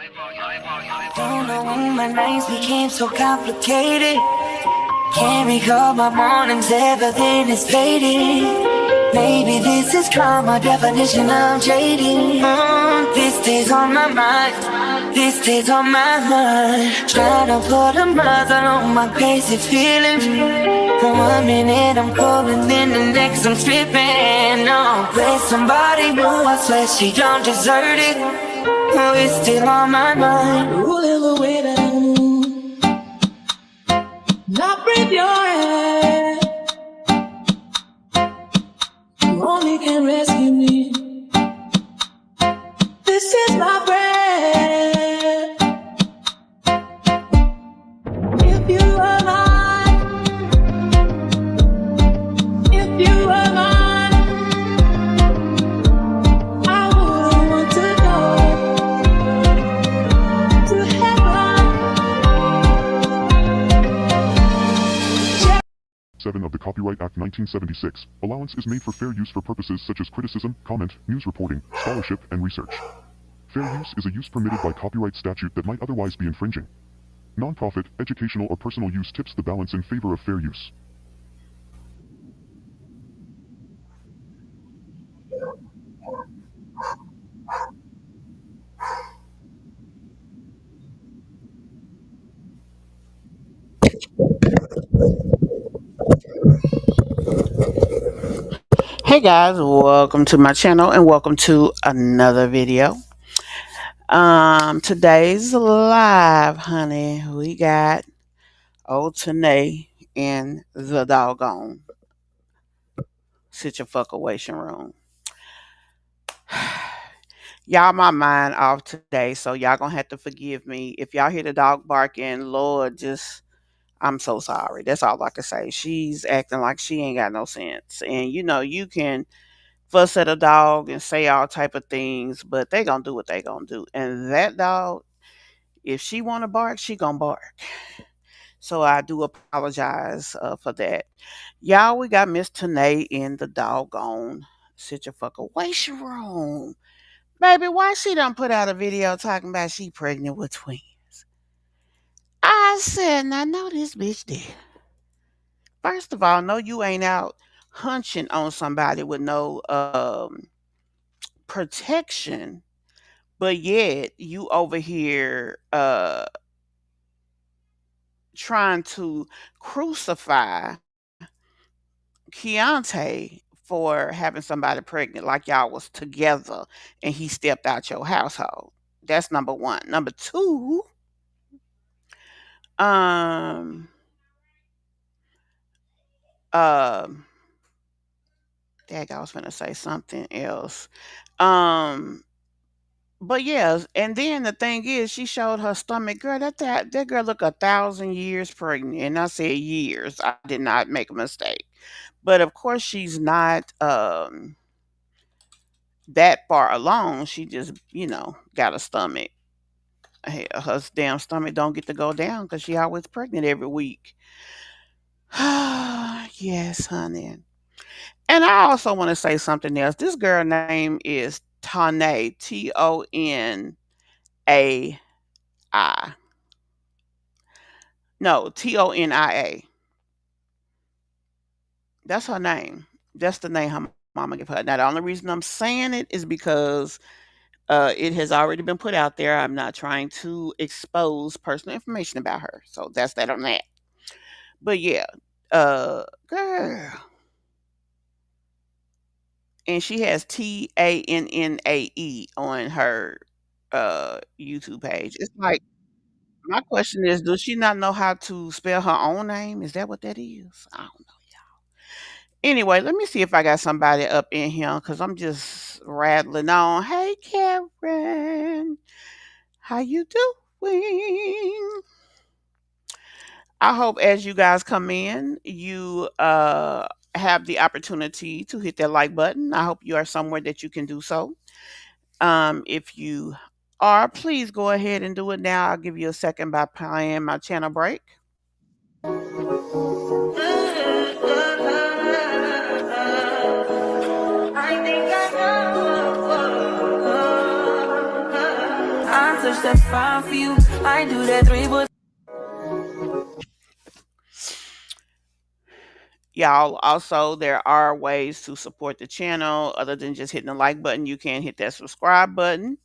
Don't know when my nights became so complicated. Can't recall my mornings, everything is fading. Maybe this is karma, definition of jading. This stays on my mind, this stays on my mind. Trying to put a mother on my basic feelings. For 1 minute I'm cold and then the next I'm stripping. No, with somebody new, I swear she don't deserve it. Oh, it's still on my mind. Ruling the way that I move, not breathe your air. You only can rescue me. This is my breath. If you were mine, if you were mine, I wouldn't want to go to heaven. 7 of the Copyright Act 1976. Allowance is made for fair use for purposes such as criticism, comment, news reporting, scholarship, and research. Fair use is a use permitted by copyright statute that might otherwise be infringing. Non-profit, educational, or personal use tips the balance in favor of fair use. Hey guys, welcome to my channel and welcome to another video. Today's live, honey. We got old Tonia in the doggone situation room. Y'all, my mind off today, so y'all gonna have to forgive me if y'all hear the dog barking. Lord, I'm so sorry. That's all I can say. She's acting like she ain't got no sense, and you can fuss at a dog and say all type of things, but they gonna do what they gonna do. And that dog, if she wanna bark, she gonna bark. So I do apologize for that. Y'all, we got Miss Tonia in the doggone situation room. Baby, why she done put out a video talking about she pregnant with twins? I said, now know this bitch did. First of all, no, you ain't out hunching on somebody with no protection, but yet you over here trying to crucify Keontae for having somebody pregnant like y'all was together and he stepped out your household. That's number one. Number two, um um dang, I was gonna say something else. Um But yeah, and then the thing is, she showed her stomach. Girl, that girl look 1,000 years pregnant, and I said years. I did not make a mistake. But of course, she's not that far along. She just, got a stomach. Her damn stomach don't get to go down because she always pregnant every week. Yes, honey. And I also want to say something else. This girl name is Tonia, Tonia. No, Tonia. That's her name. That's the name her mama gave her. Now, the only reason I'm saying it is because it has already been put out there. I'm not trying to expose personal information about her. So that's that on that. But yeah, girl. And she has TANNAE on her YouTube page. It's like, my question is, does she not know how to spell her own name? Is that what that is? I don't know. Anyway, let me see if I got somebody up in here because I'm just rattling on. Hey, Karen, how you doing? I hope as you guys come in, you have the opportunity to hit that like button. I hope you are somewhere that you can do so. If you are, please go ahead and do it now. I'll give you a second by playing my channel break. I think I know. I'm touch, that's fine for you. I do that three, but Y'all, also, there are ways to support the channel other than just hitting the like button. You can hit that subscribe button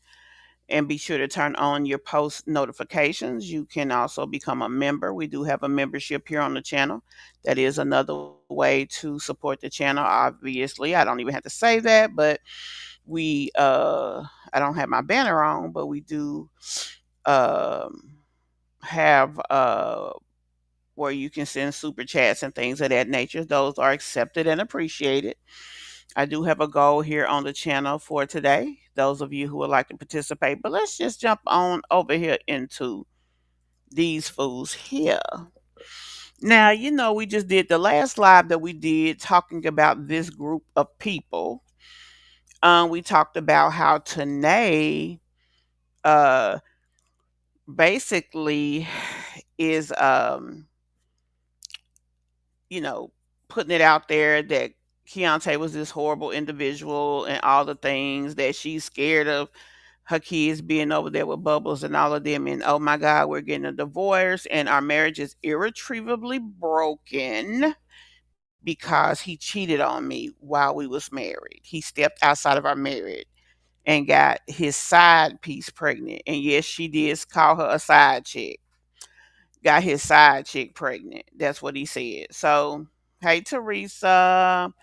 and be sure to turn on your post notifications. You can also become a member. We do have a membership here on the channel. That is another way to support the channel. Obviously, I don't even have to say that, but I don't have my banner on, but we do um have where you can send super chats and things of that nature. Those are accepted and appreciated. I do have a goal here on the channel for today, those of you who would like to participate. But let's just jump on over here into these fools here. Now, we just did the last live that we did talking about this group of people. We talked about how Tanae uh, basically is you know, putting it out there that Keontae was this horrible individual and all the things that she's scared of her kids being over there with Bubbles and all of them. And oh my God, we're getting a divorce and our marriage is irretrievably broken because he cheated on me while we was married. He stepped outside of our marriage and got his side piece pregnant. And yes, she did call her a side chick, got his side chick pregnant. That's what he said. So, hey, Teresa,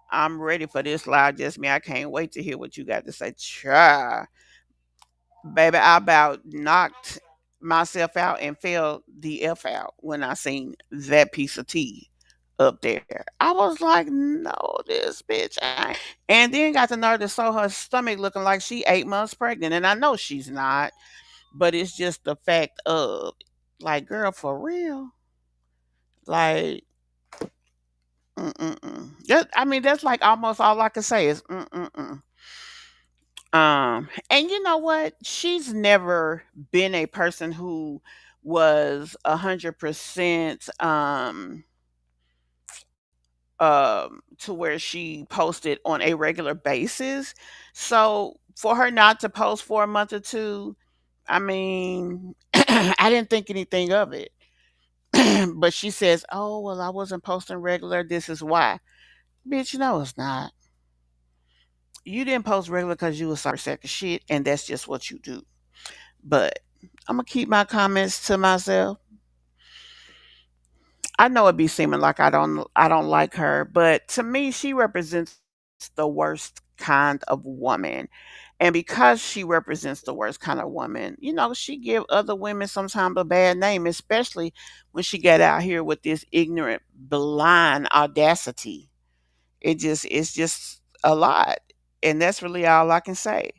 I'm ready for this live. Just me. I can't wait to hear what you got to say. Cha. Baby, I about knocked myself out and fell the F out when I seen that piece of tea up there. I was like, no, this bitch ain't. And then got the nerve to show her stomach looking like she 8 months pregnant. And I know she's not, but it's just the fact of, like, girl, for real. Like, mm-mm-mm. I mean, that's like almost all I can say is mm-mm-mm. And you know what? She's never been a person who was 100% to where she posted on a regular basis. So for her not to post for a month or two, I mean, I didn't think anything of it. But she says, "Oh, well, I wasn't posting regular. This is why." Bitch, no, it's not. You didn't post regular because you was sorry sack of shit, and that's just what you do. But I'm gonna keep my comments to myself. I know it be seeming like I don't like her, but to me, she represents the worst kind of woman. And because she represents the worst kind of woman, she give other women sometimes a bad name, especially when she get out here with this ignorant, blind audacity. It's just a lot. And that's really all I can say.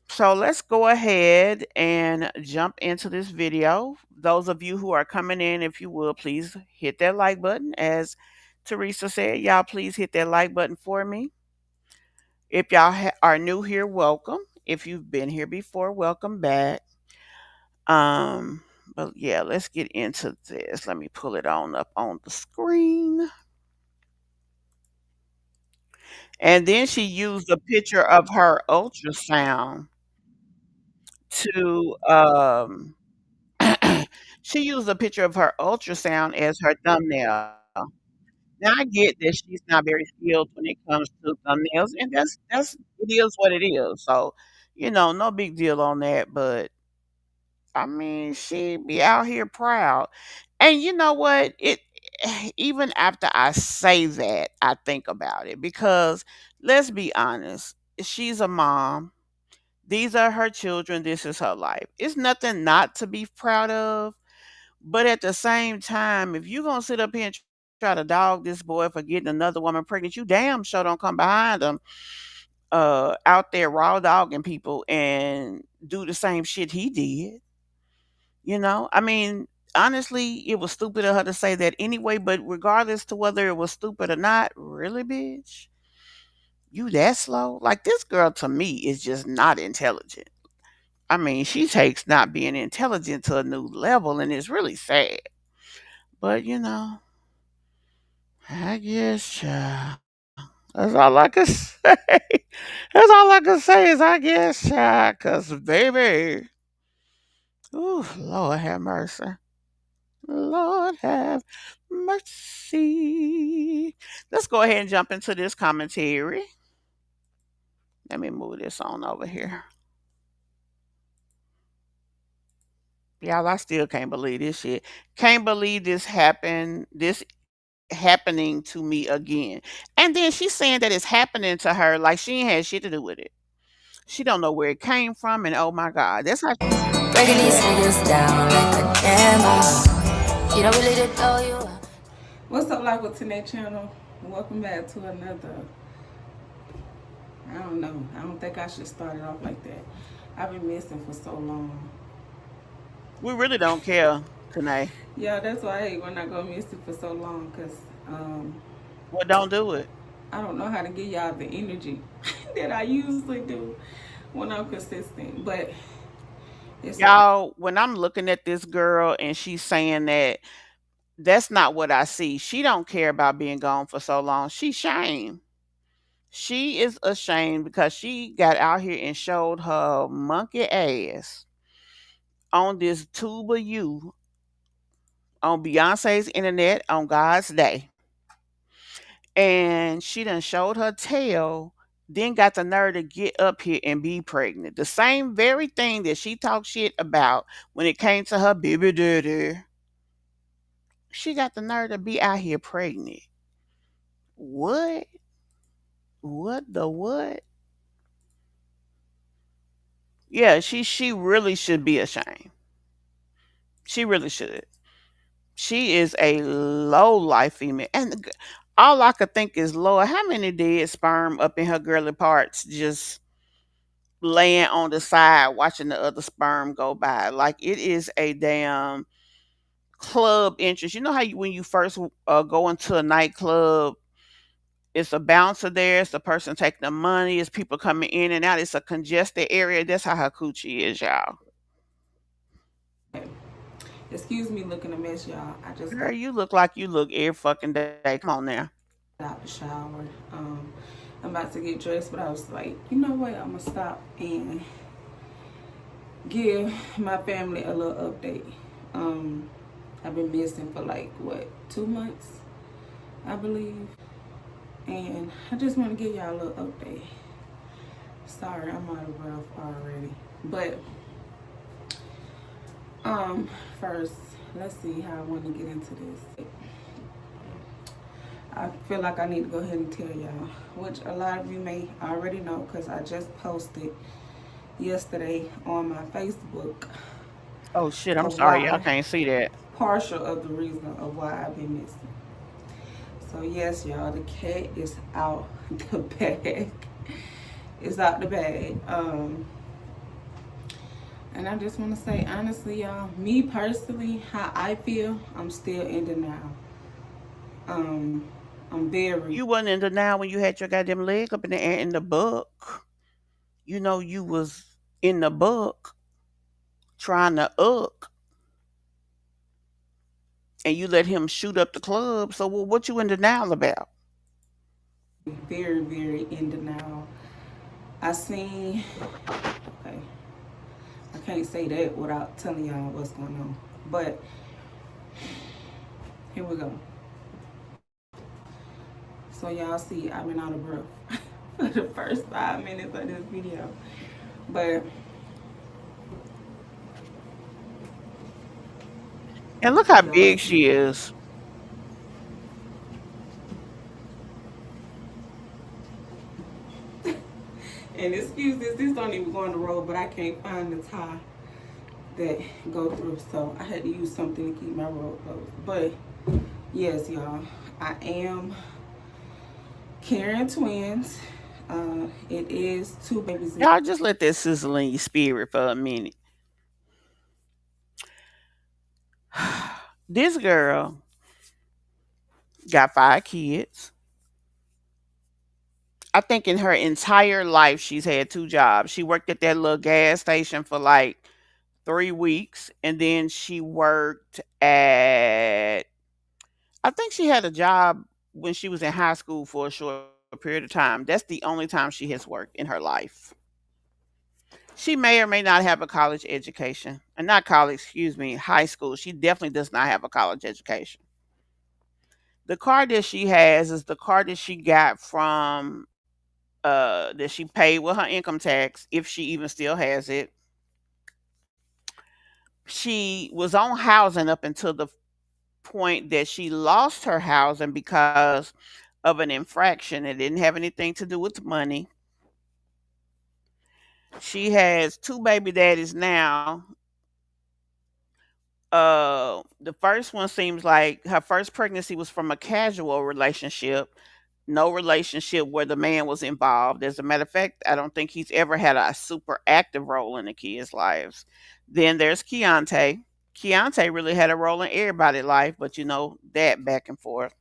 So let's go ahead and jump into this video. Those of you who are coming in, if you will, please hit that like button. As Teresa said, y'all please hit that like button for me. If y'all are new here, welcome. If you've been here before, welcome back. Um, but yeah, let's get into this. Let me pull it on up on the screen. And then she used a picture of her ultrasound to she used a picture of her ultrasound as her thumbnail. Now I get that she's not very skilled when it comes to thumbnails, and that's it is what it is. So, no big deal on that. But I mean, she be out here proud. And you know what? It even after I say that, I think about it because let's be honest, she's a mom. These are her children. This is her life. It's nothing not to be proud of. But at the same time, if you're gonna sit up here and try to dog this boy for getting another woman pregnant, you damn sure don't come behind him out there raw dogging people and do the same shit he did. I mean, honestly, it was stupid of her to say that anyway, but regardless to whether it was stupid or not, really, bitch, you that slow? Like this girl to me is just not intelligent. I mean, she takes not being intelligent to a new level and it's really sad. But I guess, child. That's all I can say. That's all I can say is I guess, child, cause baby, ooh, Lord have mercy. Lord have mercy. Let's go ahead and jump into this commentary. Let me move this on over here. Y'all, I still can't believe this shit. Can't believe this happened. This happening to me again. And then she's saying that it's happening to her like she ain't had shit to do with it. She don't know where it came from, and oh my God, that's how. Breaking these niggas down like a camel. You don't really did know you are. What's up, like with Tonia channel? Welcome back to another. I don't know. I don't think I should start it off like that. I've been missing for so long. We really don't care, Tanae. Yeah, that's why I hate when I go missing for so long, because Well, don't do it. I don't know how to give y'all the energy that I usually do when I'm consistent. But it's okay. Y'all, when I'm looking at this girl and she's saying that, that's not what I see. She don't care about being gone for so long. She's ashamed. She is ashamed because she got out here and showed her monkey ass on this tuba you on Beyonce's internet on God's day. And she done showed her tail, then got the nerve to get up here and be pregnant. The same very thing that she talked shit about when it came to her baby daddy. She got the nerve to be out here pregnant. What? What the what? Yeah, she really should be ashamed. She really should. She is a low life female, and all I could think is, Lord, how many dead sperm up in her girly parts just laying on the side watching the other sperm go by. Like it is a damn club entrance. You know how when you first go into a nightclub, it's a bouncer there, it's the person taking the money, it's people coming in and out, it's a congested area. That's how her coochie is, y'all. Excuse me looking a mess, y'all. I just Girl, got you look like you look every fucking day. Come on now. out the shower. I'm about to get dressed, but I was like, you know what? I'm gonna stop and give my family a little update. I've been missing for like what, 2 months, I believe, and I just want to give y'all a little update. Sorry, I'm out of breath already, but first, let's see how I want to get into this. I feel like I need to go ahead and tell y'all, which a lot of you may already know because I just posted yesterday on my Facebook Oh shit, I'm of sorry, y'all why, can't see that. partial of the reason of why I've been missing. So yes, y'all, the cat is out the bag. It's out the bag. And I just want to say honestly, y'all, me personally, how I feel, I'm still in denial. I'm very, You wasn't in denial when you had your goddamn leg up in the air in the book. You know you was in the book trying to and you let him shoot up the club. So what you in denial about? very, very in denial. I seen, okay, I can't say that without telling y'all what's going on. But here we go. So y'all see, I've been out of breath for the first 5 minutes of this video. But And look how y'all big see, she is. and excuse this don't even go on the road, but I can't find the tie that go through, so I had to use something to keep my road closed. But yes, y'all, I am carrying twins. It is two babies. Y'all just let that sizzle in your spirit for a minute. This girl got 5 kids. I think in her entire life she's had 2 jobs. She worked at that little gas station for like 3 weeks, and then she worked at. I think she had a job when she was in high school for a short a period of time. That's the only time she has worked in her life. She may or may not have a college education. And not college, excuse me, high school. She definitely does not have a college education. The car that she has is the car that she got from that she paid with her income tax, if she even still has it. She was on housing up until the point that she lost her housing because of an infraction. It didn't have anything to do with money. She has two baby daddies now. The first one seems like her first pregnancy was from a casual relationship, no relationship where the man was involved. As a matter of fact, I don't think he's ever had a super active role in the kids' lives. Then there's Keontae. Keontae really had a role in everybody's life, but you know, that back and forth.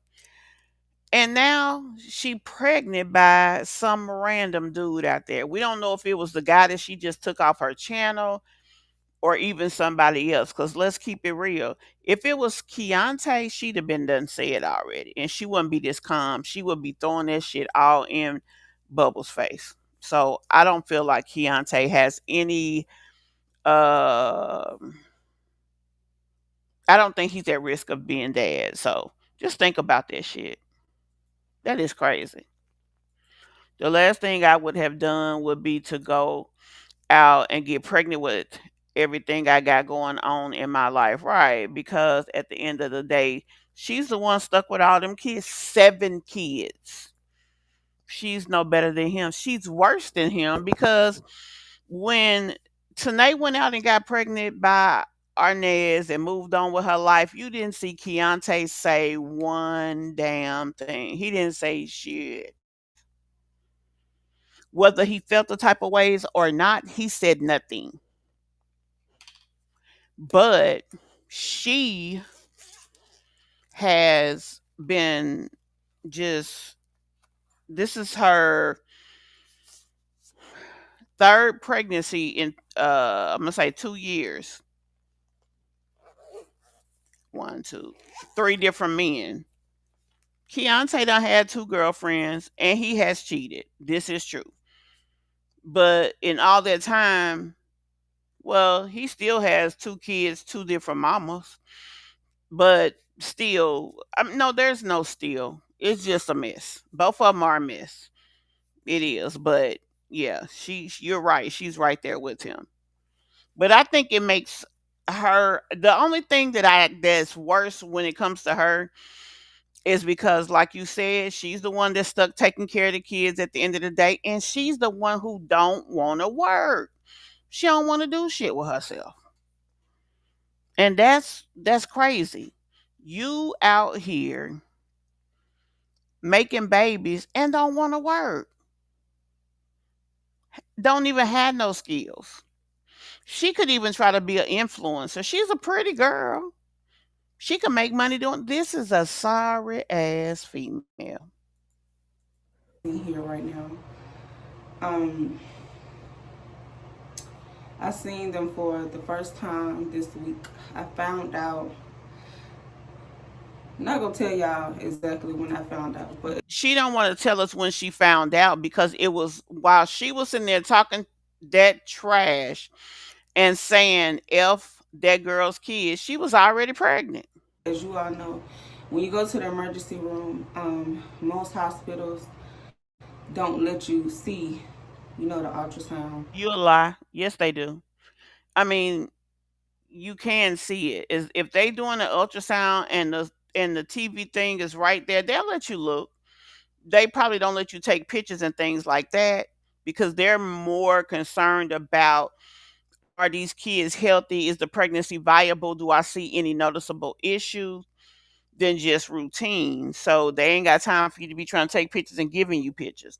And now she pregnant by some random dude out there. We don't know if it was the guy that she just took off her channel or even somebody else. Cause let's keep it real. If it was Keontae, she'd have been done said already. And she wouldn't be this calm. She would be throwing that shit all in Bubbles' face. So I don't feel like Keontae has any I don't think he's at risk of being dad. So just think about that shit. That is crazy. The last thing I would have done would be to go out and get pregnant with everything I got going on in my life, right? Because at the end of the day, she's the one stuck with all them kids, 7 kids. She's no better than him. She's worse than him because when Tanae went out and got pregnant by Arnez and moved on with her life, you didn't see Keontae say one damn thing. He didn't say shit. Whether he felt the type of ways or not, he said nothing. But she has been just, this is her third pregnancy in I'm gonna say 2 years. One, two, three different men. Keontae done had two girlfriends and he has cheated. This is true. But in all that time, well, he still has 2 kids, two different mamas. But still, no, there's no still. It's just a mess. Both of them are a mess. It is, but yeah, you're right. She's right there with him. But I think it makes her the only thing that's worse when it comes to her is because like you said, she's the one that's stuck taking care of the kids at the end of the day, and she's the one who don't want to work. She don't want to do shit with herself. And that's crazy. You out here making babies and don't want to work. Don't even have no skills. She could even try to be an influencer. She's a pretty girl. She can make money doing this. Is a sorry ass female. In here right now. Um, I seen them for the first time this week. I found out. I'm not gonna tell y'all exactly when I found out, but She don't want to tell us when she found out because it was while she was in there talking that trash and saying F that girl's kids, she was already pregnant. as you all know, when you go to the emergency room, most hospitals don't let you see, the ultrasound. You a lie. Yes, they do. I mean, you can see it. Is if they doing an ultrasound and the TV thing is right there, they'll let you look. They probably don't let you take pictures and things like that because they're more concerned about, are these kids healthy? Is the pregnancy viable? Do I see any noticeable issues than just routine? So they ain't got time for you to be trying to take pictures and giving you pictures.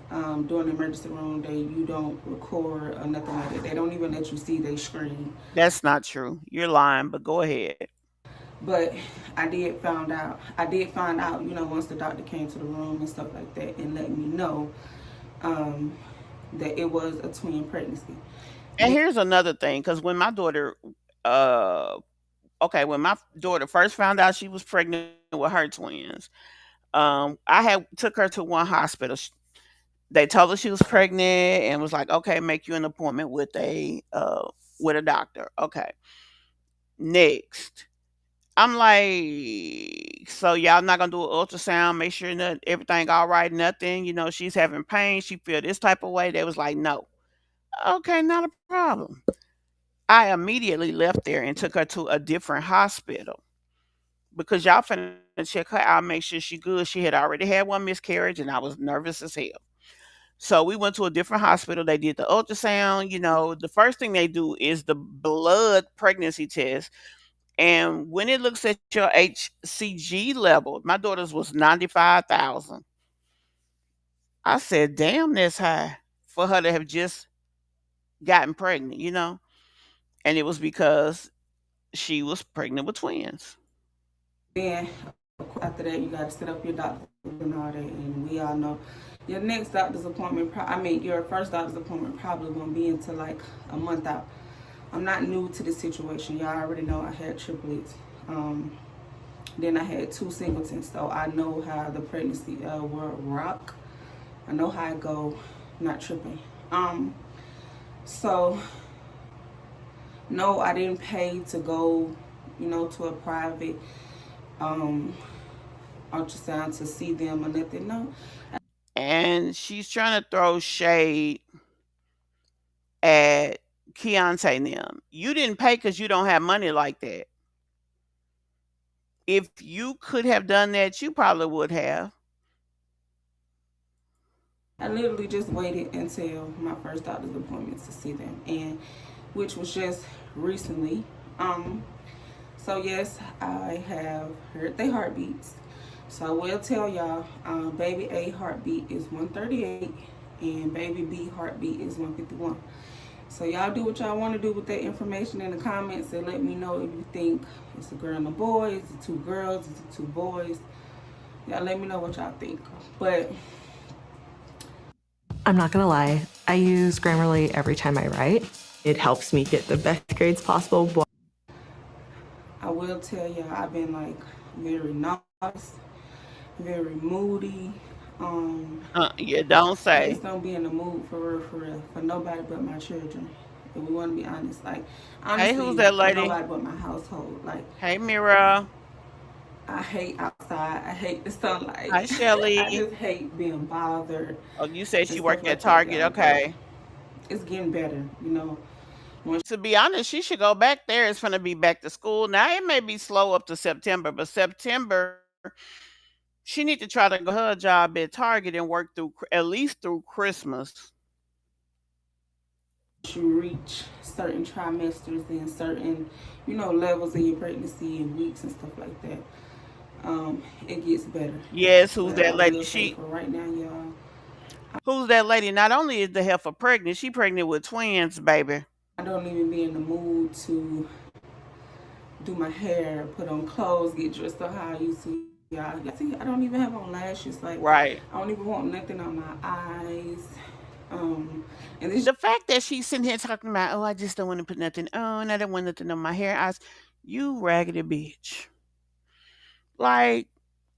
During the emergency room, you don't record or nothing like that. They don't even let you see their screen. That's not true. You're lying, but go ahead. But I did find out, once the doctor came to the room and stuff like that and let me know um, that it was a twin pregnancy. And here's another thing, because when my daughter, uh, okay, when my daughter first found out she was pregnant with her twins, I had took her to one hospital. They told her she was pregnant and was like, okay, make you an appointment with a doctor. Okay. Next. I'm like, so y'all not gonna do an ultrasound, make sure that everything all right, nothing, she's having pain, she feel this type of way. They was like, no. Okay, not a problem. I immediately left there and took her to a different hospital because y'all finna check her out, make sure she good. She had already had one miscarriage and I was nervous as hell. So we went to a different hospital. They did the ultrasound. The first thing they do is the blood pregnancy test. And when it looks at your HCG level, my daughter's was 95,000. I said, damn, that's high for her to have just gotten pregnant. And it was because she was pregnant with twins. Then after that, you got to set up your doctor and all that. And we all know your next doctor's appointment, your first doctor's appointment probably won't be until like a month out. I'm not new to this situation. Y'all already know I had triplets. Then I had two singletons, so I know how the pregnancy will rock. I know how it go. Not tripping. So no, I didn't pay to go, to a private ultrasound to see them or nothing. No. And she's trying to throw shade at Keontae and them. You didn't pay because you don't have money like that. If you could have done that, you probably would have. I literally just waited until my first doctor's appointment to see them, and which was just recently. So yes, I have heard their heartbeats. So I will tell y'all, baby A heartbeat is 138 and baby B heartbeat is 151. So y'all do what y'all want to do with that information in the comments and let me know if you think it's a girl and a boy, is it two girls, is it two boys. Y'all let me know what y'all think. But I'm not gonna lie, I use Grammarly every time I write. It helps me get the best grades possible. I will tell y'all, I've been like very nice, very moody. You don't I say. just don't be in the mood for real, for nobody but my children. If we want to be honest, like Hey, honestly, who's that for lady? nobody but my household. Like Hey, Mira. I hate outside. I hate the sunlight. Hi, I Shelly. just hate being bothered Oh, you said she and working stuff at like that, Target. y'all. But Okay. it's getting better, you know. To be honest, she should go back there. It's going to be back to school. Now, it may be slow up to September, but September, she need to try to go her job at Target and work through at least through Christmas. You reach certain trimesters and certain, levels in your pregnancy and weeks and stuff like that. It gets better. Yes, who's But I that lady? will say for right now, y'all, Who's that lady? Not only is the heifer pregnant, she pregnant with twins, baby. I don't even be in the mood to do my hair, put on clothes, get dressed up how I used to. Y'all see, I don't even have on lashes. Like, Right. I don't even want nothing on my eyes. And this The fact that she's sitting here talking about, oh, I just don't want to put nothing on. I don't want nothing on my hair, eyes. You raggedy bitch. Like,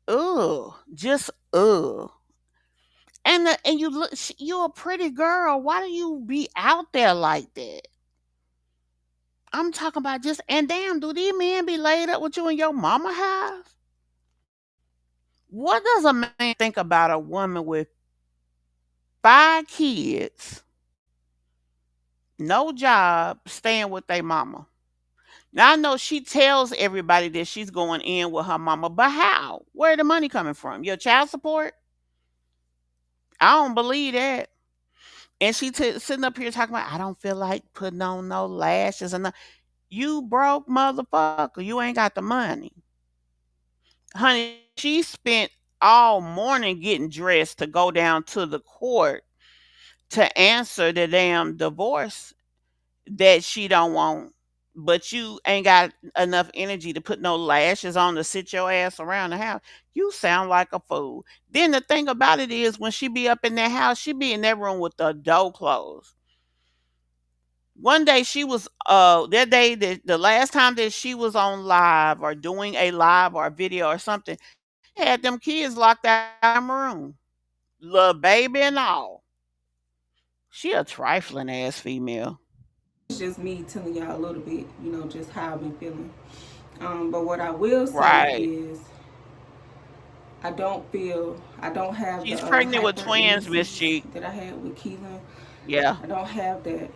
ugh, just ugh. And you look, you're a pretty girl. Why do you be out there like that? I'm talking about just, and damn, do these men be laid up with you in your mama house? What does a man think about a woman with 5 kids, no job, staying with their mama? Now I know she tells everybody that she's going in with her mama, but how? Where the money coming from? Your child support? I don't believe that. And she sitting up here talking about, I don't feel like putting on no lashes and you broke motherfucker. You ain't got the money. Honey, she spent all morning getting dressed to go down to the court to answer the damn divorce that she don't want. But you ain't got enough energy to put no lashes on to sit your ass around the house. You sound like a fool. Then the thing about it is when she be up in that house, she be in that room with the door closed. One day she was that day the last time that she was on live or doing a live or a video or something, Had them kids locked out in my room, little baby and all. She a trifling ass female. It's just me telling y'all a little bit, just how I've been feeling. But what I will say Right. is, I don't have the She's pregnant with twins, Miss hyperemesis Cheek. that I had with Keelan. Yeah. I don't have that.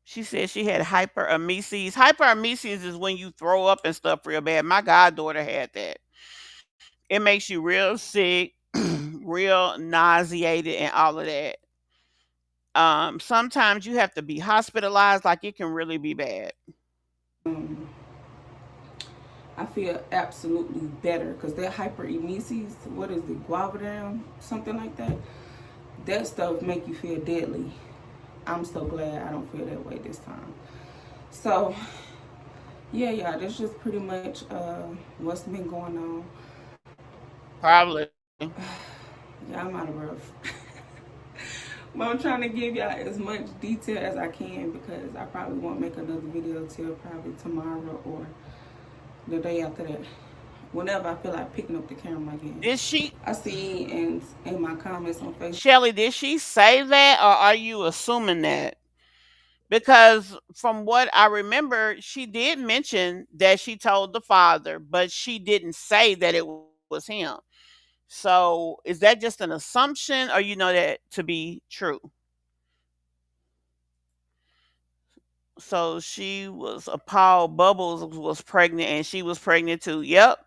She said she had hyperemesis. Hyperemesis is when you throw up and stuff real bad. My goddaughter had that. It makes you real sick, real nauseated, and all of that. Sometimes you have to be hospitalized. Like it can really be bad. Um, I feel absolutely better because that hyperemesis, what is it, guava down, something like that. That stuff make you feel deadly. I'm so glad I don't feel that way this time. So yeah, that's just pretty much what's been going on. Probably. Yeah, I'm out of breath. But I'm trying to give y'all as much detail as I can because I probably won't make another video till probably tomorrow or the day after that. Whenever I feel like picking up the camera again. Did she, I see in my comments on Facebook. Shelly, did she say that or are you assuming that? Because from what I remember, she did mention that she told the father, but she didn't say that it was him. So is that just an assumption or you know that to be true? So she was appalled. Bubbles was pregnant and she was pregnant too. Yep.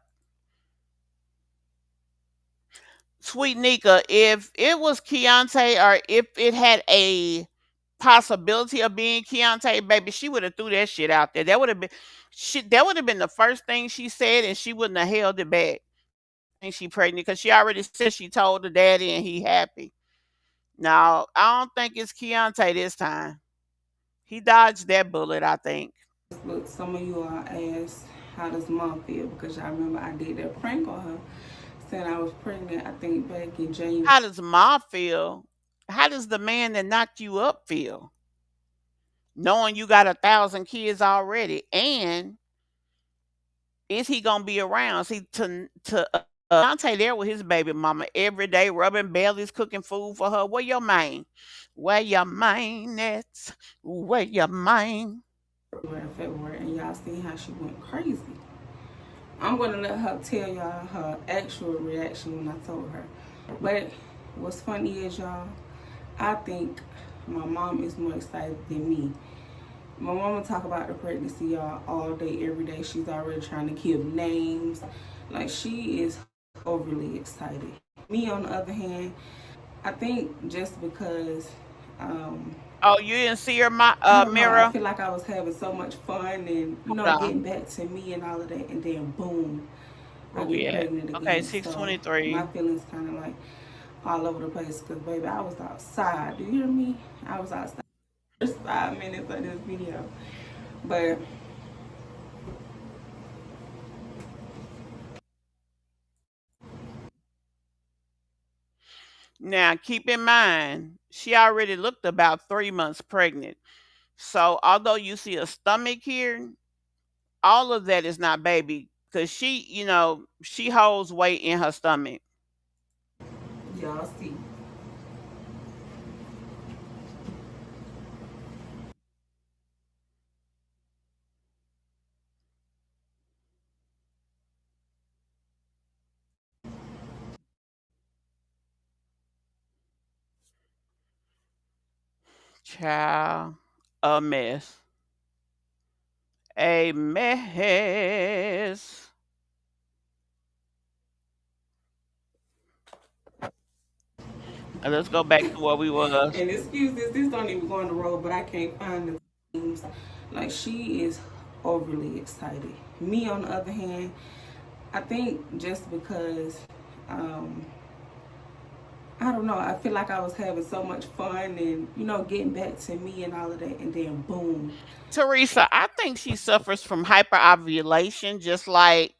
Sweet Nika, if it was Keontae or if it had a possibility of being Keontae, baby, she would have threw that shit out there. That would have been the first thing she said and she wouldn't have held it back. And she pregnant because she already said she told the daddy and he happy. Now, I don't think it's Keontae this time. He dodged that bullet, I think. Look, some of you all asked, how does mom feel? Because y'all remember I did that prank on her, saying I was pregnant, I think back in January. How does Ma feel? How does the man that knocked you up feel? Knowing you got 1,000 kids already, and is he gonna be around? See, to Dante there with his baby mama every day, rubbing bellies, cooking food for her. Where your mind? Where your mind at? Where your mind? February, and y'all seen how she went crazy. I'm gonna let her tell y'all her actual reaction when I told her. But what's funny is, y'all, I think my mom is more excited than me. My mama talk about the pregnancy, y'all, all day, every day. She's already trying to give names. Like, she is overly excited. Me, on the other hand, I think just because, Oh, you didn't see her I don't know, I mirror? feel like I was having so much fun and, Hold on. getting back to me and all of that. And then, boom, I Where we get at? pregnant Okay, again. So my 6:23. feelings kind of like all over the place because, baby, I was outside. Do you hear me? I was outside. First 5 minutes of this video. But Now, keep in mind, she already looked about 3 months pregnant. So, although you see a stomach here, all of that is not baby because she holds weight in her stomach. y'all see. Child, a mess. A mess. And let's go back to where we was. And excuse this don't even go on the road, but I can't find the names. Like, she is overly excited. Me, on the other hand, I think just because, I don't know, I feel like I was having so much fun and, getting back to me and all of that, and then boom. Teresa, I think she suffers from hyperovulation, just like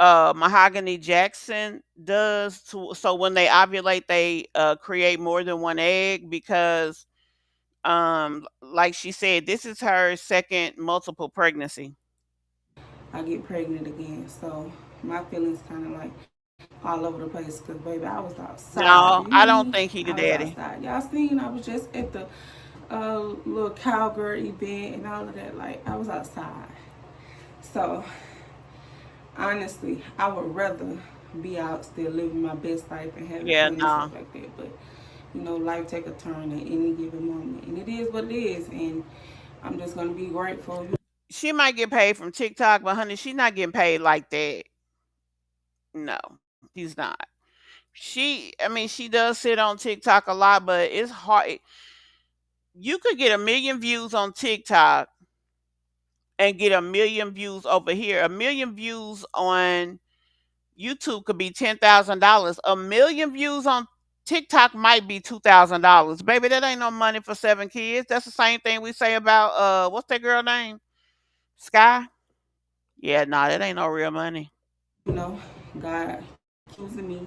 Mahogany Jackson does. So when they ovulate, they create more than one egg because, like she said, this is her second multiple pregnancy. I get pregnant again. So my feelings kind of like all over the place because, baby, I was outside. No, You I hear don't me? think he the I was daddy. outside. Y'all seen? I was just at the little cowgirl event and all of that. Like, I was outside. So, honestly, I would rather be out still living my best life and having Yeah, fun and no. stuff like that. But, you know, life take a turn at any given moment. And it is what it is. And I'm just going to be grateful. She might get paid from TikTok, but honey, she's not getting paid like that. No, she's not. I mean, she does sit on TikTok a lot, but it's hard. You could get 1 million views on TikTok and get 1 million views over here. 1 million views on YouTube could be $10,000. 1 million views on TikTok might be $2,000. Baby, that ain't no money for 7 kids. That's the same thing we say about what's that girl name? Sky? Yeah, nah, that ain't no real money. You know, God choosing me,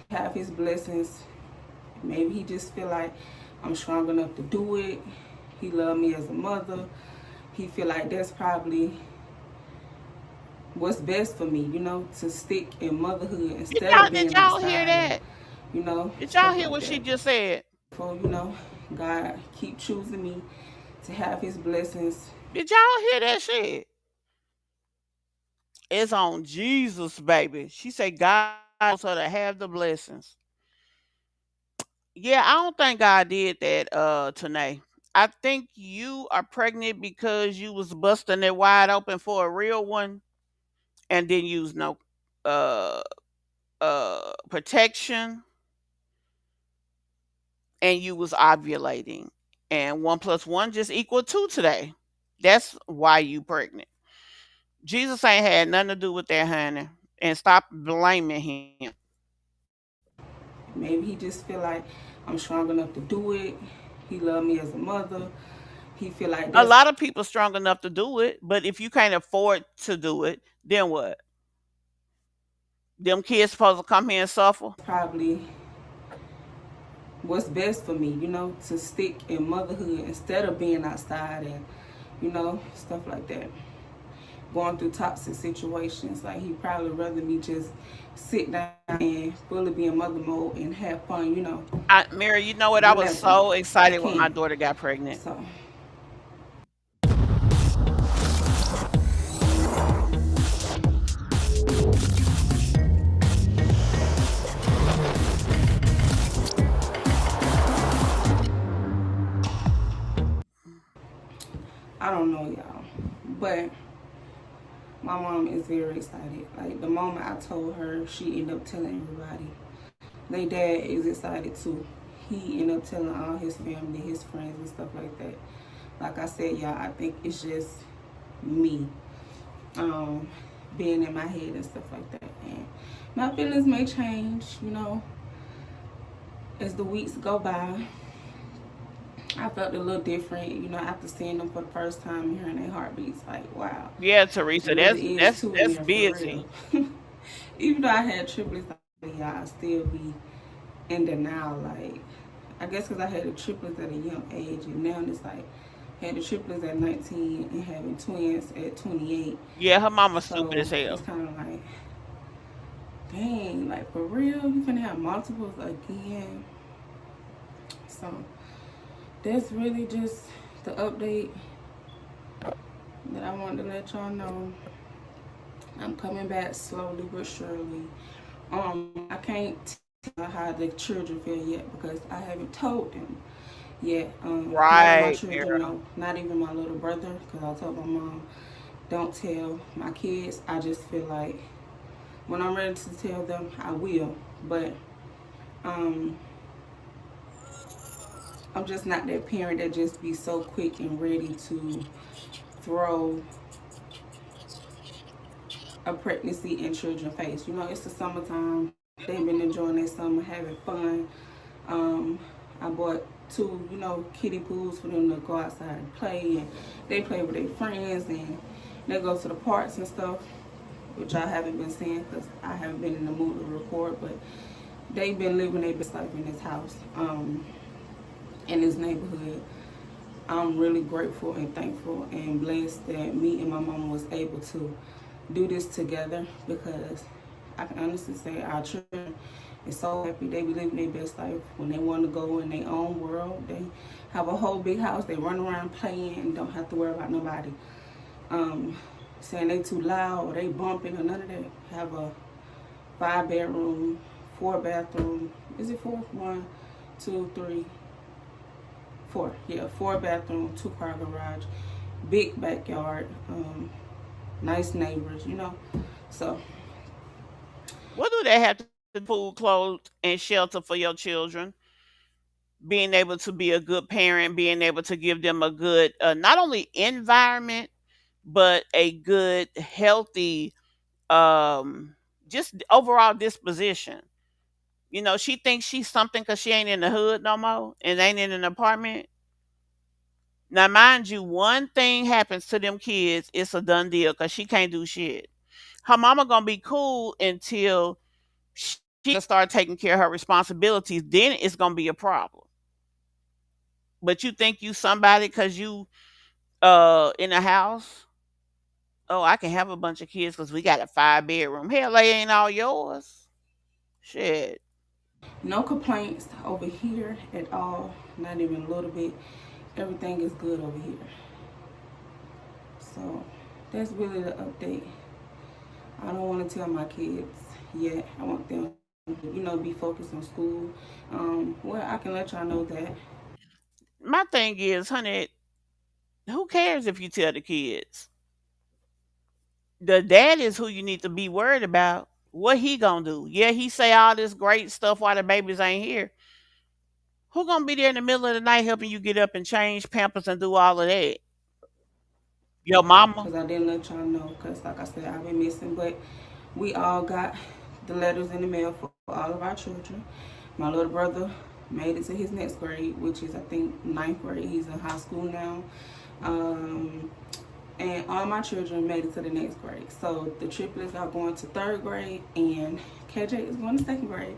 have his blessings. Maybe he just feel like I'm strong enough to do it. He love me as a mother. He feel like that's probably what's best for me, you know, to stick in motherhood Did instead y'all of did being y'all hear outside and, that? you know, Did y'all stuff hear like what she that. just said? So, you know, God keep choosing me to have his blessings. Did y'all hear that shit? It's on Jesus, baby. She said God wants her to have the blessings. Yeah, I don't think God did that, Tanae. I think you are pregnant because you was busting it wide open for a real one and didn't use no uh protection, and you was ovulating. And 1 plus 1 just equal 2 today. That's why you pregnant. Jesus ain't had nothing to do with that, honey. And stop blaming him. Maybe he just feel like I'm strong enough to do it. He love me as a mother. He feel like A that's lot of people strong enough to do it, but if you can't afford to do it, then what? Them kids supposed to come here and suffer? probably what's best for me, you know, to stick in motherhood instead of being outside and, you know, stuff like that. Going through toxic situations. Like, he probably rather me just sit down and fully be in mother mode and have fun, you know, Mary, you know what? I was whenever so I excited when my can. daughter got pregnant. So, I don't know, y'all. But my mom is very excited. Like, the moment I told her, she ended up telling everybody. Their dad is excited too. He ended up telling all his family, his friends, and stuff like that. Like I said, y'all, I think it's just me being in my head and stuff like that. And my feelings may change, you know, as the weeks go by. I felt a little different, you know, after seeing them for the first time and hearing their heartbeats. Like, wow, Yeah, it Teresa, really is two in that's there for busy. real. Even though I had triplets, y'all, I still be in denial. Like, I guess because I had the triplets at a young age, and now it's like had the triplets at 19 and having twins at 28. Yeah, her mama's stupid So as it's hell. kind of like, dang, like, for real, you can have multiples again. So that's really just the update that I wanted to let y'all know. I'm coming back slowly but surely. I can't tell how the children feel yet because I haven't told them yet. None of my Right, children Mary. know, not even my little brother, because I told my mom, don't tell my kids. I just feel like when I'm ready to tell them, I will. But um, I'm just not that parent that just be so quick and ready to throw a pregnancy in children's face. You know, it's the summertime. They've been enjoying their summer, having fun. I bought 2, you know, kiddie pools for them to go outside and play, and they play with their friends, and they go to the parks and stuff, which I haven't been seeing because I haven't been in the mood to record, but they've been living their best life in this house, in this neighborhood. I'm really grateful and thankful and blessed that me and my mama was able to do this together because I can honestly say our children is so happy. They be living their best life when they want to go in their own world. They have a whole big house. They run around playing and don't have to worry about nobody um, saying they too loud or they bumping or none of that. Have a 5 bedroom, 4 bathroom. Is it four? One, two, three, four. Yeah, 4 bathroom, 2 car garage, big backyard, nice neighbors. So What do they have to do? Food, clothes, and shelter for your children? Being able to be a good parent, being able to give them a good, not only environment, but a good, healthy, um, just overall disposition. She thinks she's something because she ain't in the hood no more and ain't in an apartment. Now, mind you, one thing happens to them kids, it's a done deal because she can't do shit. Her mama gonna be cool until she start taking care of her responsibilities. Then it's gonna be a problem. But you think you somebody because you in a house? Oh, I can have a bunch of kids because we got a 5 bedroom. Hell, they ain't all yours. Shit. no complaints over here at all. Not even a little bit. Everything is good over here. So that's really the update. I don't want to tell my kids yet. I want them, be focused on school. Well, I can let y'all know that. My thing is, honey, who cares if you tell the kids? The dad is who you need to be worried about. What he gonna do? Yeah, he say all this great stuff while the babies ain't here. Who gonna be there in the middle of the night helping you get up and change pampers and do all of that? Your mama? Because I didn't let y'all know. Because, like I said, I've been missing. But we all got the letters in the mail for all of our children. My little brother made it to his next grade, which is, I think, ninth grade. He's in high school now. And all my children made it to the next grade. So the triplets are going to third grade, and KJ is going to second grade.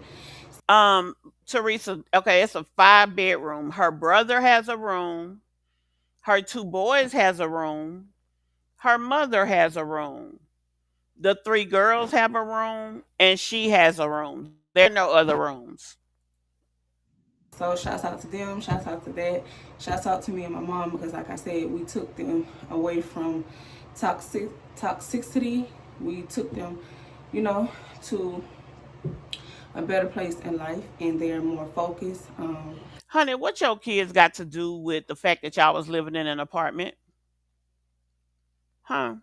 Um, Teresa, okay, it's a 5 bedroom. Her brother has a room. Her two boys has a room. Her mother has a room. The three girls have a room, and she has a room. There are no other rooms. So shouts out to them, shouts out to that, shouts out to me and my mom because, like I said, we took them away from toxicity. We took them, to a better place in life, and they're more focused. Honey, what your kids got to do with the fact that y'all was living in an apartment? Huh?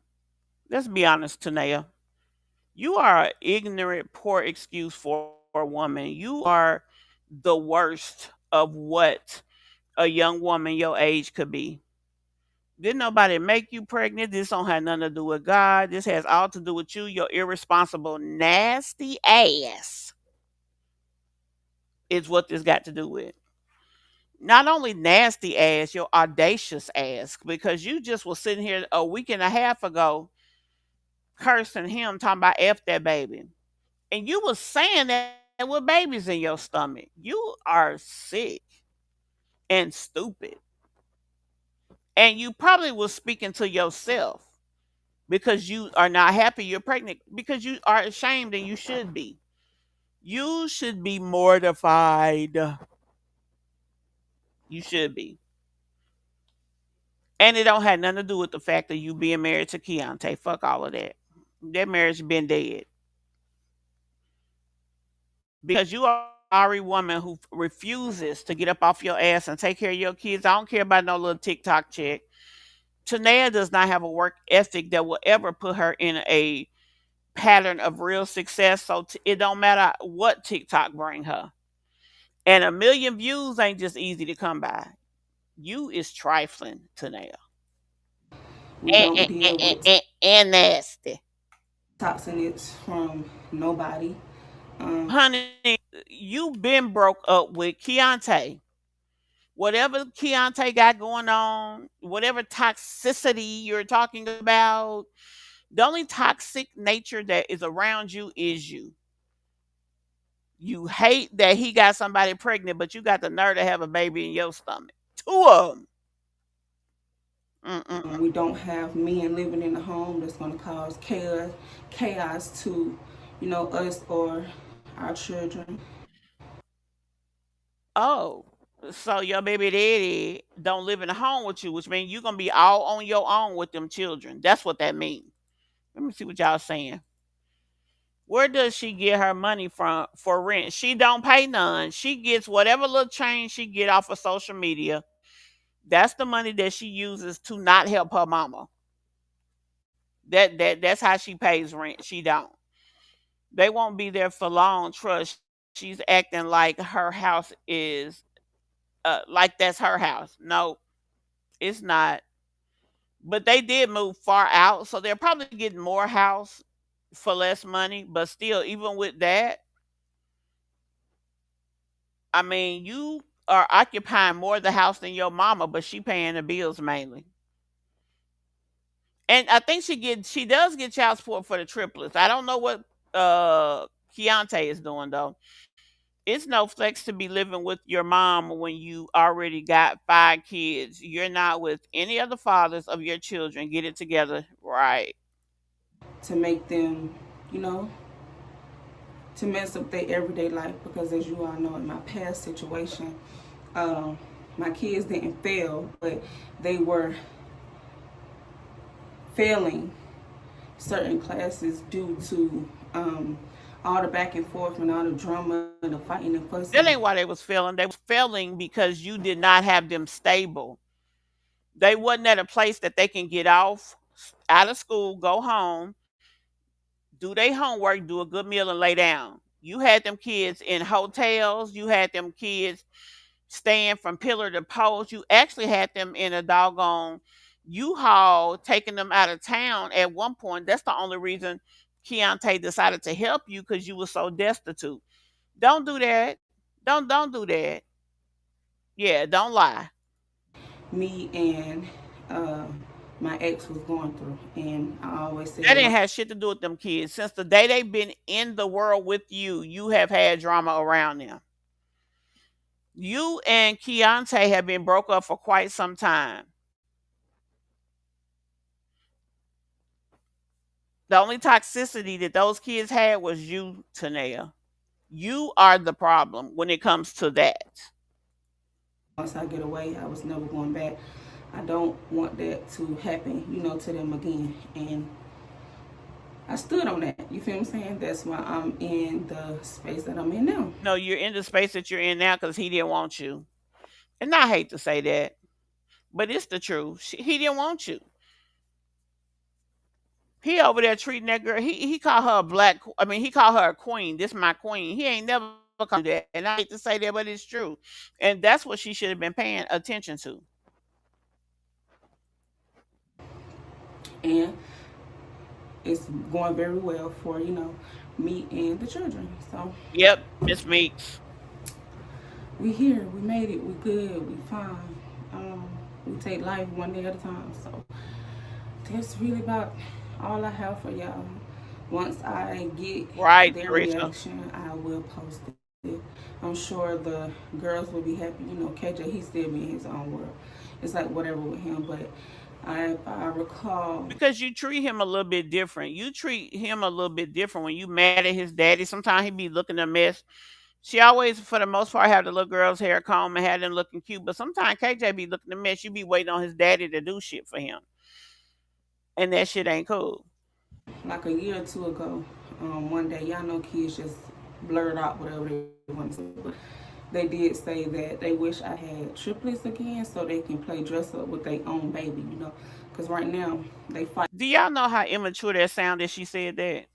Let's be honest, Tanea. You are an ignorant, poor excuse for a woman. You are the worst of what a young woman your age could be. Didn't nobody make you pregnant. This don't have nothing to do with God. This has all to do with you, your irresponsible, nasty ass is what this got to do with. Not only nasty ass, your audacious ass, because you just was sitting here a week and a half ago cursing him, talking about F that baby. And you was saying that with babies in your stomach. You are sick and stupid. And you probably was speaking to yourself because you are not happy you're pregnant, because you are ashamed and you should be. You should be mortified. You should be. And it don't have nothing to do with the fact that you being married to Keontae. Fuck all of that. That marriage been dead. Because you are a sorry woman who refuses to get up off your ass and take care of your kids. I don't care about no little TikTok chick. Tanea does not have a work ethic that will ever put her in a pattern of real success. So it don't matter what TikTok bring her. And 1 million views ain't just easy to come by. You is trifling, Tanea. We don't deal with And nasty. toxins from nobody. Honey, you been broke up with Keontae. Whatever Keontae got going on, whatever toxicity you're talking about, the only toxic nature that is around you is you. You hate that he got somebody pregnant, but you got the nerve to have a baby in your stomach. Two of them. We don't have men living in the home that's going to cause chaos to us or our children. Oh, so your baby daddy don't live in the home with you, which means you're gonna be all on your own with them children. That's what that means. Let me see what y'all saying. Where does she get her money from for rent? She don't pay none. She gets whatever little change she get off of social media. That's the money that she uses to not help her mama. That's how she pays rent. She don't. They won't be there for long. Trust. She's acting like her house is like that's her house. No, it's not. But they did move far out, so they're probably getting more house for less money. But still, even with that, I mean, you are occupying more of the house than your mama, but she paying the bills mainly. And I think she does get child support for the triplets. I don't know what Keontae is doing though. It's no flex to be living with your mom when you already got 5 kids. You're not with any of the fathers of your children. Get it together, right? To make them, you know, to mess up their everyday life. Because as you all know, in my past situation, um, my kids didn't fail, but they were failing certain classes due to all the back and forth and all the drama and the fighting and That fussing. ain't why they was failing. They was failing because you did not have them stable. They wasn't at a place that they can get off out of school, go home, do their homework, do a good meal, and lay down. You had them kids in hotels. You had them kids staying from pillar to post. You actually had them in a doggone U-Haul, taking them out of town at one point. That's the only reason Keontae decided to help you because you were so destitute. Don't do that. Don't do that. Yeah, don't lie. Me and uh, my ex was going through, and I always That said didn't like, have shit to do with them kids. Since the day they've been in the world with you, you have had drama around them. You and Keontae have been broke up for quite some time. The only toxicity that those kids had was you, Tanea. You are the problem when it comes to that. once I get away, I was never going back. I don't want that to happen, to them again. And I stood on that. You feel what I'm saying? That's why I'm in the space that I'm in now. No, you're in the space that you're in now because he didn't want you. And I hate to say that, but it's the truth. He didn't want you. He over there treating that girl. He called her a I mean, he called her a queen. This my queen. He ain't never called you that. And I hate to say that, but it's true. And that's what she should have been paying attention to. And it's going very well for, me and the children. So Yep, Miss Meeks. we here. We made it. We good. We fine. We take life one day at a time. So that's really about all I have for y'all. Once I get Right, their Teresa. reaction, I will post it. I'm sure the girls will be happy. KJ, he still be in his own world. It's like whatever with him, but if I recall, Because you treat him a little bit different. You treat him a little bit different when you mad at his daddy. Sometimes he be looking a mess. She always, for the most part, have the little girl's hair comb and have them looking cute. But sometimes KJ be looking a mess. You be waiting on his daddy to do shit for him. And that shit ain't cool. like a year or two ago, one day, y'all know kids just blurt out whatever they want to say. But they did say that they wish I had triplets again so they can play dress up with their own baby. Because right now, they fight Do y'all know how immature that sounded? She said that.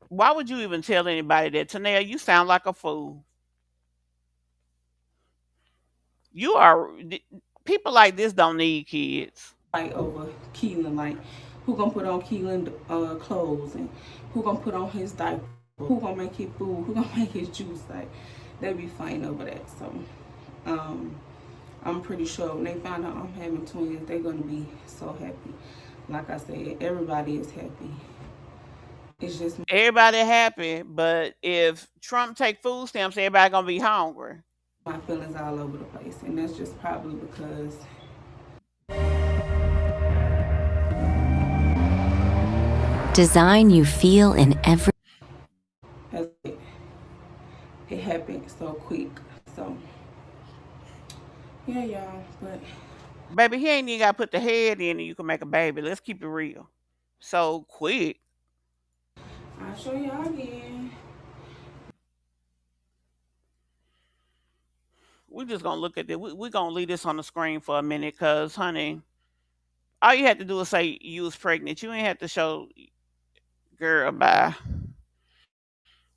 Why would you even tell anybody that? Tanea, you sound like a fool. You are. People like this don't need kids. over Keelan, like who gonna put on Keelan clothes and who gonna put on his diaper, who gonna make his food, who gonna make his juice. Like they be fighting over that. So um, I'm pretty sure when they find out I'm having twins, they're gonna be so happy. Like I said, everybody is happy. It's just Everybody happy, but if Trump take food stamps, everybody gonna be hungry. my feelings all over the place, and that's just probably because design you feel in every. It happened so quick. So yeah, y'all. But Baby, he ain't even got to put the head in and you can make a baby. Let's keep it real. So quick. I'll show y'all again. We just gonna look at it. We gonna leave this on the screen for a minute, cause honey, all you had to do is say you was pregnant. You ain't have to show girl bye.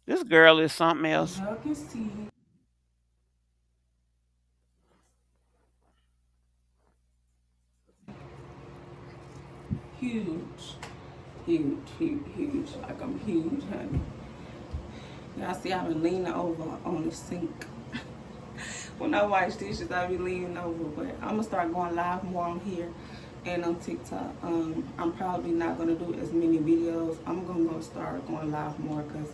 This girl is something As else. y'all can see, huge, huge, huge, huge. Like I'm huge, honey. Y'all see I've been leaning over on the sink. When I wash dishes, I be leaning over. But I'm gonna start going live more on here and on TikTok. I'm probably not gonna do as many videos. I'm gonna start going live more because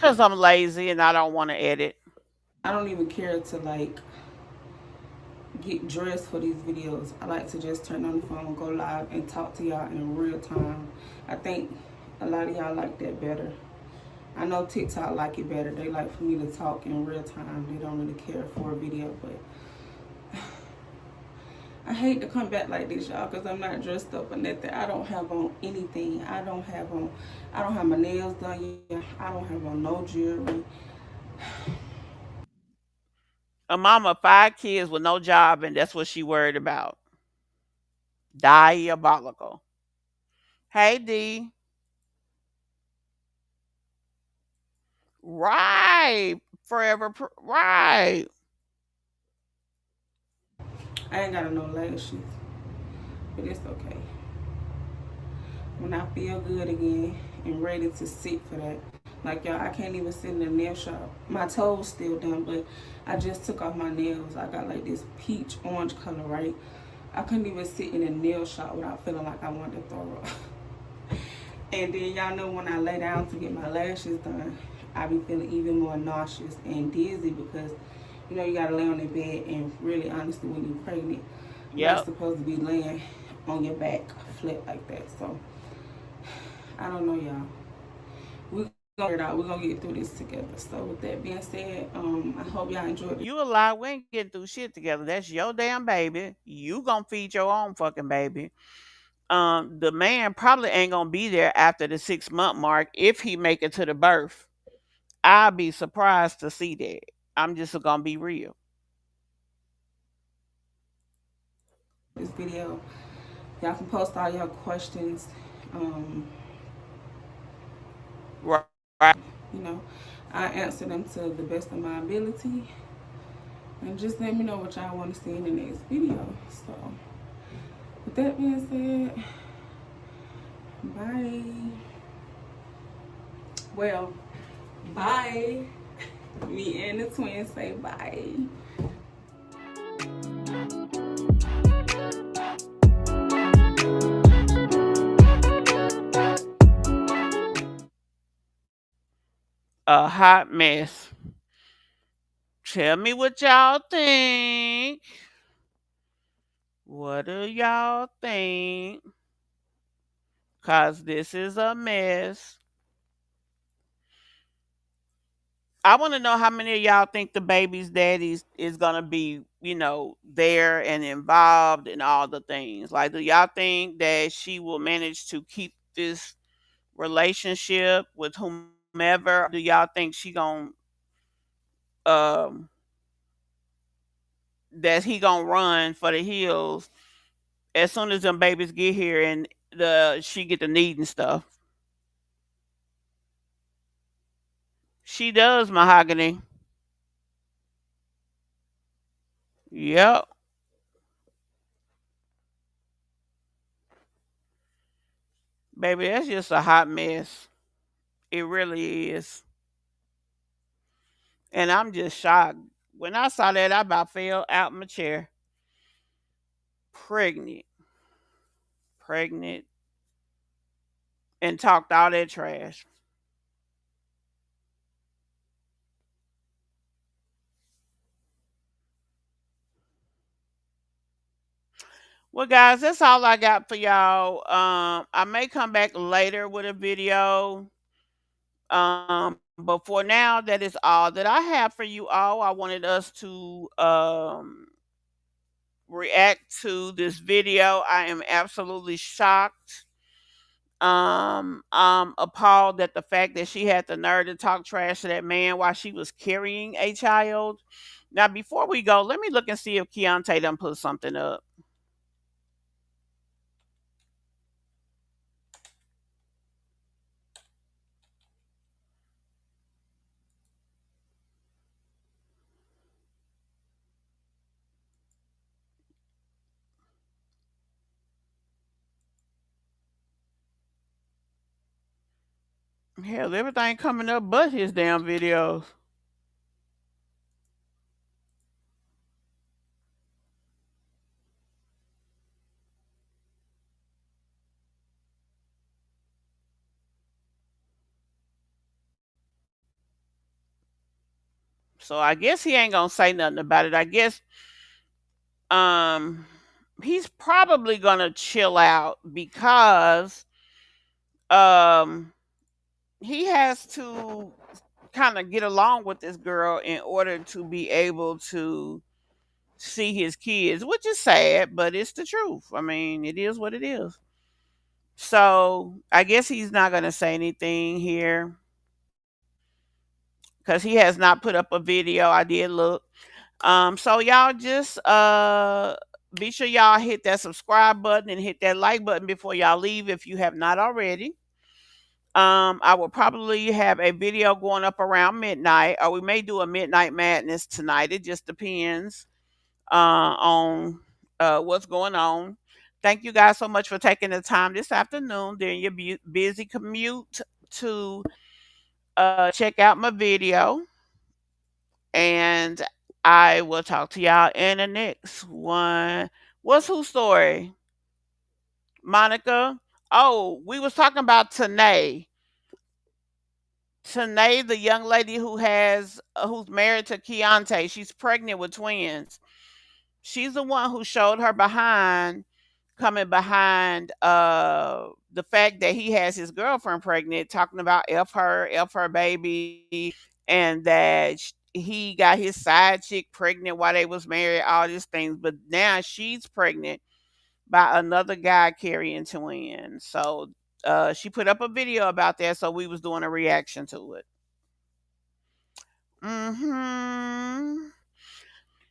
Cause I'm lazy and I don't want to edit. I don't even care to like get dressed for these videos. I like to just turn on the phone, go live, and talk to y'all in real time. I think a lot of y'all like that better. I know TikTok like it better. They like for me to talk in real time. They don't really care for a video, but I hate to come back like this, y'all, because I'm not dressed up or nothing. I don't have on anything. I don't have my nails done yet. I don't have on no jewelry. A mama of 5 kids with no job, and that's what she worried about. Diabolical. Hey D. Right. Forever. Right. I ain't got no lashes, but it's okay. When I feel good again and ready to sit for that. Like y'all, I can't even sit in the nail shop. My toes still done, but I just took off my nails. I got like this peach orange color, right? I couldn't even sit in a nail shop without feeling like I wanted to throw up. And then y'all know when I lay down to get my lashes done, I be feeling even more nauseous and dizzy because you know you gotta lay on the bed, and really honestly when you're pregnant, you're not Yep. supposed to be laying on your back flat like that. So I don't know, y'all. We're gonna figure it out. We're gonna get through this together. So with that being said, I hope y'all enjoyed it. You a lie. We ain't getting through shit together. That's your damn baby. You gonna feed your own fucking baby. The man probably ain't gonna be there after the 6 month mark if he make it to the birth. I'll be surprised to see that. I'm just gonna be real. This video. Y'all can post all your questions. Um, Right. you know, I answer them to the best of my ability. And just let me know what y'all want to see in the next video. So, with that being said, bye. Well, bye. Me and the twins say bye. A hot mess. Tell me what y'all think. What do y'all think? Cause this is a mess. I want to know how many of y'all think the baby's daddy is gonna be, there and involved in all the things. Like, do y'all think that she will manage to keep this relationship with whomever? Do y'all think she gonna um that he gonna run for the hills as soon as them babies get here and she get the needing stuff? She does, mahogany. Yep, baby, that's just a hot mess. It really is. And I'm just shocked. When I saw that, I about fell out my chair. Pregnant, pregnant, and talked all that trash. Well, guys, that's all I got for y'all. I may come back later with a video. But for now, that is all that I have for you all. I wanted us to react to this video. I am absolutely shocked. I'm appalled at the fact that she had the nerve to talk trash to that man while she was carrying a child. Now, before we go, let me look and see if Keontae done put something up. Hell, everything coming up but his damn videos. So I guess he ain't gonna say nothing about it. I guess um he's probably gonna chill out because um he has to kind of get along with this girl in order to be able to see his kids, which is sad, but it's the truth. I mean, it is what it is. So I guess he's not gonna say anything here because he has not put up a video. I did look. So y'all just be sure y'all hit that subscribe button and hit that like button before y'all leave if you have not already. I will probably have a video going up around midnight, or we may do a midnight madness tonight. It just depends on what's going on. Thank you guys so much for taking the time this afternoon during your busy commute to check out my video. And I will talk to y'all in the next one. What's whose story? Monica? Oh, we was talking about Tanae. Tanae, the young lady who's married to Keontae. She's pregnant with twins. She's the one who showed her behind coming behind the fact that he has his girlfriend pregnant, talking about F her baby, and that he got his side chick pregnant while they was married, all these things. But now she's pregnant by another guy carrying twins. So she put up a video about that, so we was doing a reaction to it. Hmm.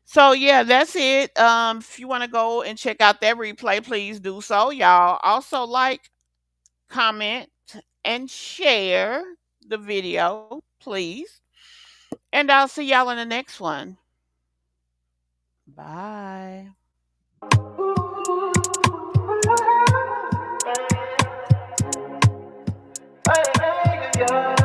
So yeah, that's it. If you want to go and check out that replay, please do so. Y'all also like, comment, and share the video, please. And I'll see y'all in the next one. Bye. Hey, hey, yeah.